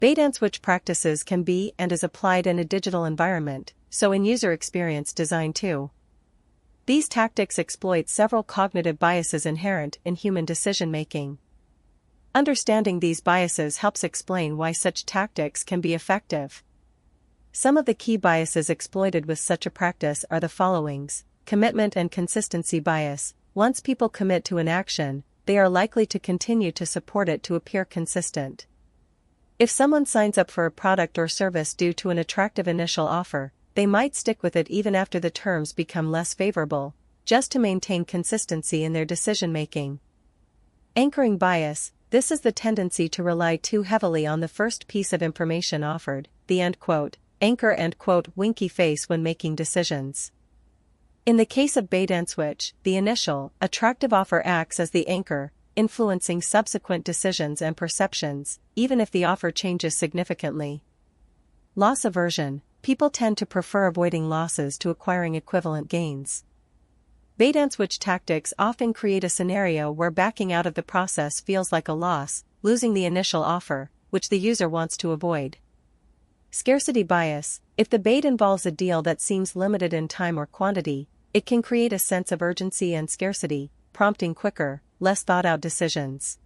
Bait-and-switch practices can be and is applied in a digital environment, so in user experience design too. These tactics exploit several cognitive biases inherent in human decision-making. Understanding these biases helps explain why such tactics can be effective. Some of the key biases exploited with such a practice are the followings: commitment and consistency bias. Once people commit to an action, they are likely to continue to support it to appear consistent. If someone signs up for a product or service due to an attractive initial offer, they might stick with it even after the terms become less favorable, just to maintain consistency in their decision-making. Anchoring bias. This is the tendency to rely too heavily on the first piece of information offered, the end quote, anchor end quote winky face when making decisions. In the case of bait-and-switch, the initial, attractive offer acts as the anchor, influencing subsequent decisions and perceptions, even if the offer changes significantly. Loss aversion. People tend to prefer avoiding losses to acquiring equivalent gains. Bait-and-switch tactics often create a scenario where backing out of the process feels like a loss, losing the initial offer, which the user wants to avoid. Scarcity bias. If the bait involves a deal that seems limited in time or quantity, it can create a sense of urgency and scarcity, prompting quicker, less thought-out decisions.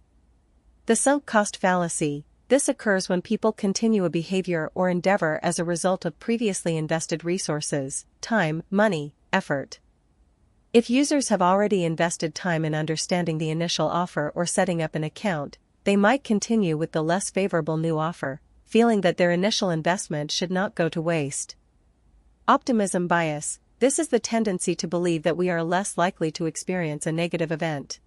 The sunk cost fallacy. This occurs when people continue a behavior or endeavor as a result of previously invested resources, time, money, effort. If users have already invested time in understanding the initial offer or setting up an account, they might continue with the less favorable new offer, feeling that their initial investment should not go to waste. Optimism bias. This is the tendency to believe that we are less likely to experience a negative event.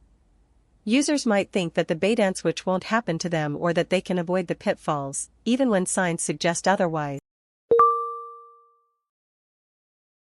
Users might think that the bait-and-switch won't happen to them or that they can avoid the pitfalls, even when signs suggest otherwise.